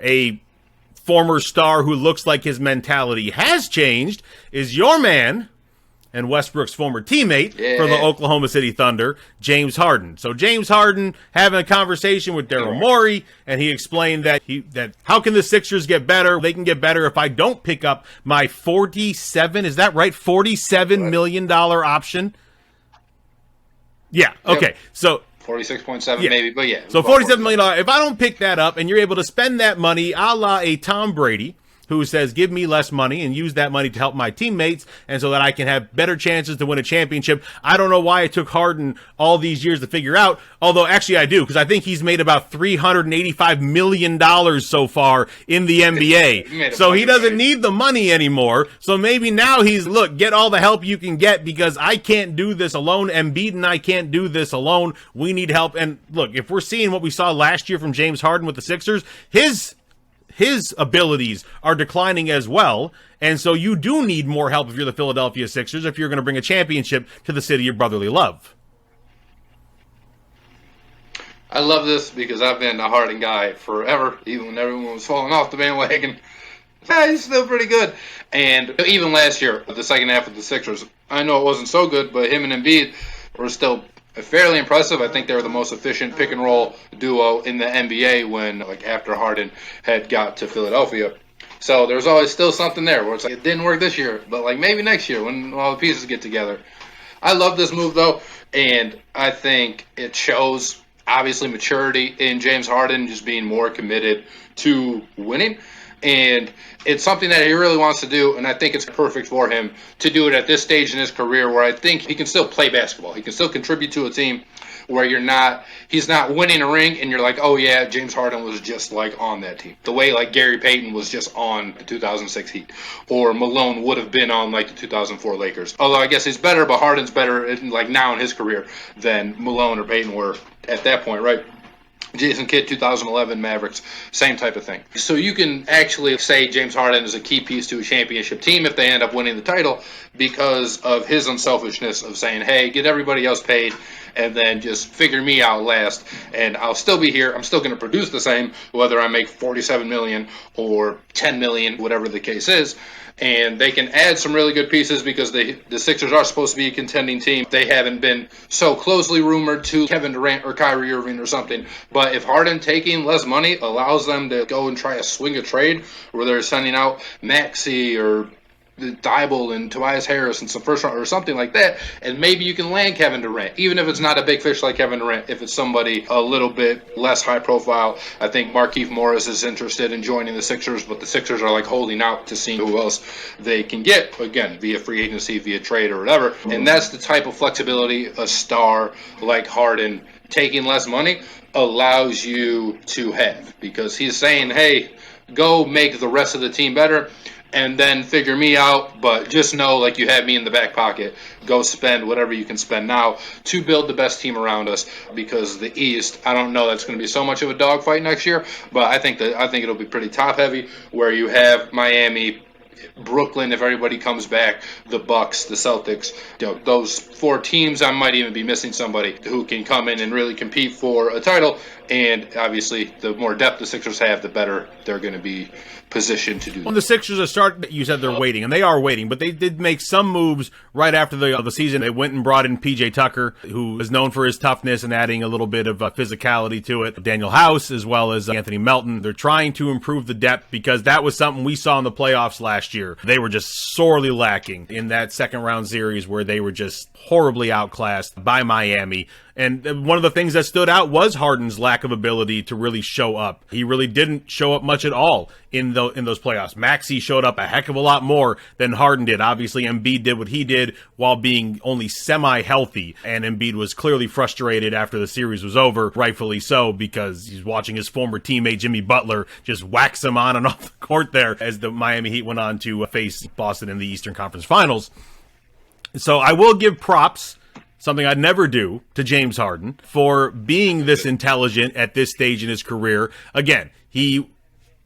A former star who looks like his mentality has changed is your man and Westbrook's former teammate for the Oklahoma City Thunder, James Harden. So James Harden having a conversation with Daryl Morey, and he explained that how can the Sixers get better? They can get better if I don't pick up my $47 million option. Yeah, okay. Yep. So 46.7 maybe, but yeah. So $47 million. If I don't pick that up and you're able to spend that money a la a Tom Brady, who says, give me less money and use that money to help my teammates and so that I can have better chances to win a championship. I don't know why it took Harden all these years to figure out, although actually I do, because I think he's made about $385 million so far in the NBA. So he doesn't need the money anymore. So maybe now look, get all the help you can get because I can't do this alone. Embiid and I can't do this alone. We need help. And look, if we're seeing what we saw last year from James Harden with the Sixers, his abilities are declining as well, and so you do need more help if you're the Philadelphia Sixers if you're going to bring a championship to the city of brotherly love. I love this because I've been a Harden guy forever, even when everyone was falling off the bandwagon. He's still pretty good. And even last year, the second half of the Sixers, I know it wasn't so good, but him and Embiid were still fairly impressive. I think they were the most efficient pick and roll duo in the NBA when, after Harden had got to Philadelphia. So there's always still something there where it's like, it didn't work this year, but maybe next year when all the pieces get together. I love this move though, and I think it shows obviously maturity in James Harden, just being more committed to winning. And it's something that he really wants to do, and I think it's perfect for him to do it at this stage in his career where I think he can still play basketball. He can still contribute to a team where he's not winning a ring and you're like, oh yeah, James Harden was just on that team. The way Gary Payton was just on the 2006 Heat, or Malone would have been on the 2004 Lakers. Although I guess he's better, but Harden's better now in his career than Malone or Payton were at that point, right? Jason Kidd, 2011 Mavericks, same type of thing. So you can actually say James Harden is a key piece to a championship team if they end up winning the title because of his unselfishness of saying, hey, get everybody else paid and then just figure me out last, and I'll still be here. I'm still going to produce the same, whether I make $47 million or $10 million, whatever the case is. And they can add some really good pieces because the Sixers are supposed to be a contending team. They haven't been so closely rumored to Kevin Durant or Kyrie Irving or something. But if Harden taking less money allows them to go and try to swing a trade where they're sending out Maxey or Dybul and Tobias Harris and some first round or something like that, and maybe you can land Kevin Durant, even if it's not a big fish like Kevin Durant, if it's somebody a little bit less high profile. I think Markieff Morris is interested in joining the Sixers, but the Sixers are holding out to see who else they can get, again, via free agency, via trade or whatever. And that's the type of flexibility a star like Harden taking less money allows you to have, because he's saying, hey, go make the rest of the team better and then figure me out, but just know you have me in the back pocket. Go spend whatever you can spend now to build the best team around us, because the East, I don't know that's going to be so much of a dogfight next year, but I think it'll be pretty top heavy, where you have Miami, Brooklyn, if everybody comes back, the Bucks, the Celtics, those four teams. I might even be missing somebody who can come in and really compete for a title. And obviously, the more depth the Sixers have, the better they're going to be positioned to do that. When the Sixers are starting, you said they're waiting, and they are waiting, but they did make some moves right after the season. They went and brought in P.J. Tucker, who is known for his toughness and adding a little bit of physicality to it. Daniel House, as well as Anthony Melton. They're trying to improve the depth, because that was something we saw in the playoffs last year. They were just sorely lacking in that second round series where they were just horribly outclassed by Miami. And one of the things that stood out was Harden's lack of ability to really show up. He really didn't show up much at all in those playoffs. Maxey showed up a heck of a lot more than Harden did. Obviously, Embiid did what he did while being only semi-healthy, and Embiid was clearly frustrated after the series was over, rightfully so, because he's watching his former teammate Jimmy Butler just wax him on and off the court there as the Miami Heat went on to face Boston in the Eastern Conference Finals. So I will give props, something I'd never do, to James Harden for being this intelligent at this stage in his career. Again, he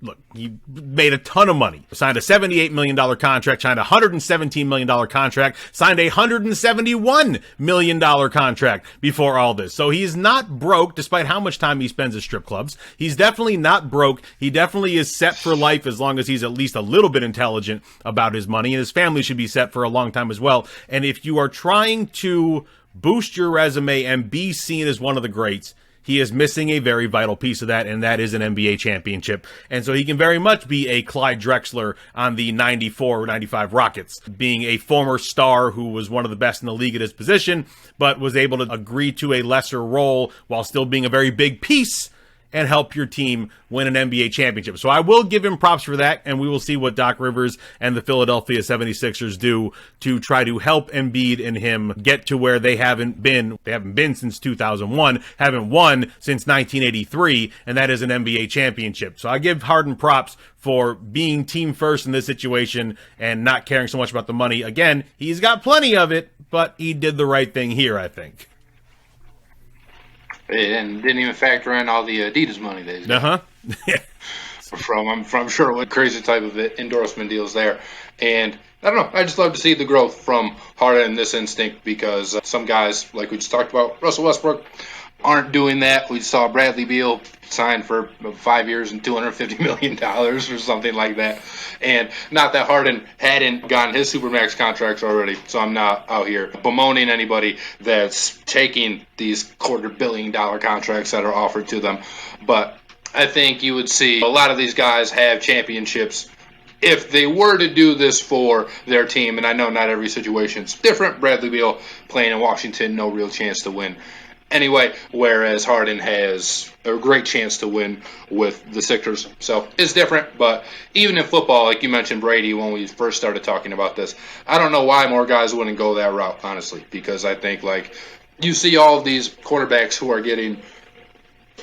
look, he made a ton of money. Signed a $78 million contract, signed a $117 million contract, signed a $171 million contract before all this. So he's not broke, despite how much time he spends at strip clubs. He's definitely not broke. He definitely is set for life as long as he's at least a little bit intelligent about his money, and his family should be set for a long time as well. And if you are trying to boost your resume and be seen as one of the greats, he is missing a very vital piece of that, and that is an NBA championship. And so he can very much be a Clyde Drexler on the 94 or 95 Rockets, being a former star who was one of the best in the league at his position, but was able to agree to a lesser role while still being a very big piece and help your team win an NBA championship. So I will give him props for that, and we will see what Doc Rivers and the Philadelphia 76ers do to try to help Embiid and him get to where they haven't been. They haven't been since 2001, haven't won since 1983, and that is an NBA championship. So I give Harden props for being team first in this situation and not caring so much about the money. Again, he's got plenty of it, but he did the right thing here, I think. And didn't even factor in all the Adidas money they got. I'm sure what crazy type of endorsement deals there. And I don't know, I just love to see the growth from Harden in this instinct, because some guys, like we just talked about, Russell Westbrook, aren't doing that. We saw Bradley Beal signed for 5 years and $250 million or something like that. And not that Harden hadn't gotten his Supermax contracts already, so I'm not out here bemoaning anybody that's taking these $250 million contracts that are offered to them. But I think you would see a lot of these guys have championships if they were to do this for their team. And I know not every situation's different. Bradley Beal playing in Washington, no real chance to win anyway, whereas Harden has a great chance to win with the Sixers. So it's different, but even in football, like you mentioned Brady when we first started talking about this, I don't know why more guys wouldn't go that route, honestly, because I think, like, you see all of these quarterbacks who are getting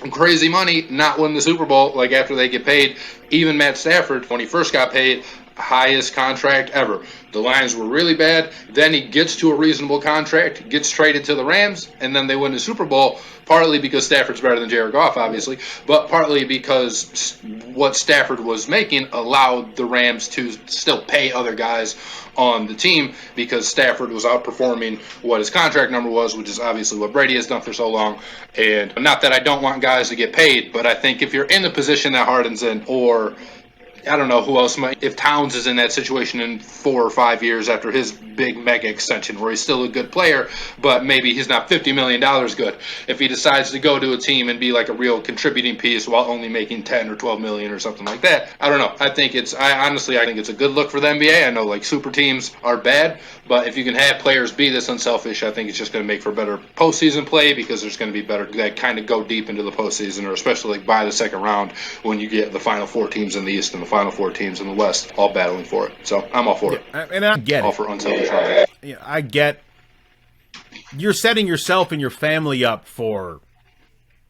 crazy money not win the Super Bowl, like, after they get paid. Even Matt Stafford, when he first got paid, highest contract ever. The Lions were really bad. Then he gets to a reasonable contract, gets traded to the Rams, and then they win the Super Bowl, partly because Stafford's better than Jared Goff, obviously, but partly because what Stafford was making allowed the Rams to still pay other guys on the team, because Stafford was outperforming what his contract number was, which is obviously what Brady has done for so long. And not that I don't want guys to get paid, but I think if you're in the position that Harden's in, or I don't know who else might, if Towns is in that situation in 4 or 5 years after his big mega extension where he's still a good player, but maybe he's not $50 million good. If he decides to go to a team and be like a real contributing piece while only making 10 or 12 million or something like that, I don't know. I think it's a good look for the NBA. I know, like, super teams are bad, but if you can have players be this unselfish, I think it's just going to make for better postseason play, because there's going to be better that kind of go deep into the postseason, or especially like by the second round when you get the final 4 teams in the East and the final 4 teams in the West all battling for it. So I'm all for it. And I get all it. for unselfish Harden. Yeah, I get you're setting yourself and your family up for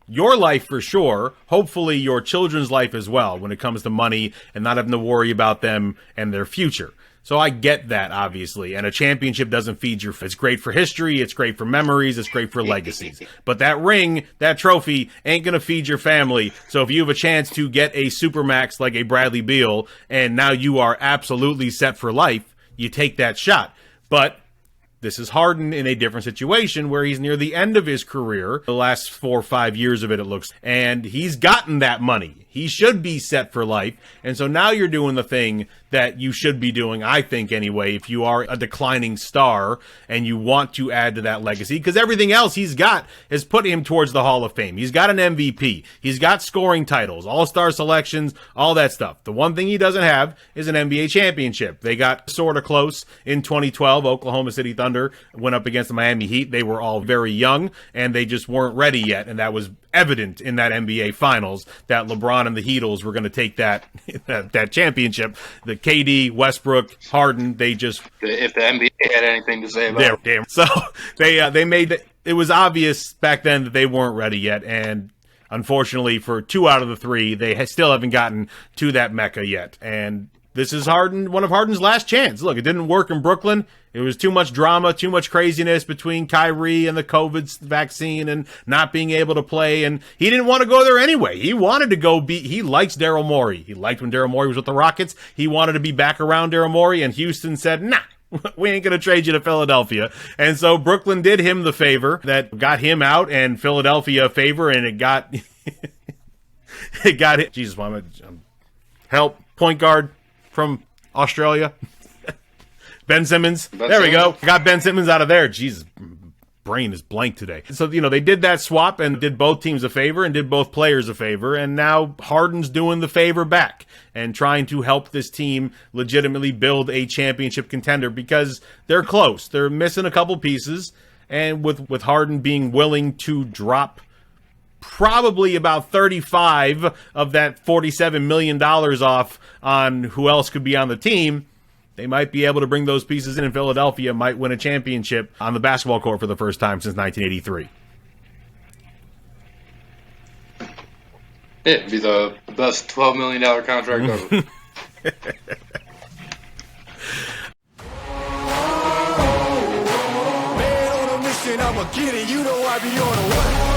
your life for sure, hopefully your children's life as well, when it comes to money and not having to worry about them and their future. So I get that, obviously, and a championship doesn't feed your... It's great for history, it's great for memories, it's great for legacies. But that ring, that trophy, ain't going to feed your family. So if you have a chance to get a Supermax like a Bradley Beal, and now you are absolutely set for life, you take that shot. But this is Harden in a different situation where he's near the end of his career, the last 4 or 5 years of it looks, and he's gotten that money. He should be set for life. And so now you're doing the thing that you should be doing, I think anyway, if you are a declining star and you want to add to that legacy, because everything else he's got has put him towards the Hall of Fame. He's got an MVP. He's got scoring titles, all-star selections, all that stuff. The one thing he doesn't have is an NBA championship. They got sort of close in 2012. Oklahoma City Thunder went up against the Miami Heat. They were all very young, and they just weren't ready yet, and that was evident in that NBA Finals that LeBron and the Heatles were going to take that championship. The KD, Westbrook, Harden, they just... If the NBA had anything to say about it. Damn. So they made it was obvious back then that they weren't ready yet, and unfortunately for 2 out of the 3, they still haven't gotten to that Mecca yet. And this is one of Harden's last chance. Look, it didn't work in Brooklyn. It was too much drama, too much craziness between Kyrie and the COVID vaccine and not being able to play. And he didn't want to go there anyway. He wanted to go he likes Daryl Morey. He liked when Daryl Morey was with the Rockets. He wanted to be back around Daryl Morey, and Houston said, nah. We ain't going to trade you to Philadelphia. And so Brooklyn did him the favor that got him out, and Philadelphia a favor, and it got it got it. Jesus, help. Point guard from Australia. Ben Simmons. There we go. Got Ben Simmons out of there. Jesus, brain is blank today. So, they did that swap and did both teams a favor and did both players a favor. And now Harden's doing the favor back and trying to help this team legitimately build a championship contender because they're close. They're missing a couple pieces. And with Harden being willing to drop probably about 35 of that $47 million off on who else could be on the team, they might be able to bring those pieces in, and Philadelphia might win a championship on the basketball court for the first time since 1983. It'd be the best $12 million contract ever. Man on a mission, I'ma get it. You know I be on a what?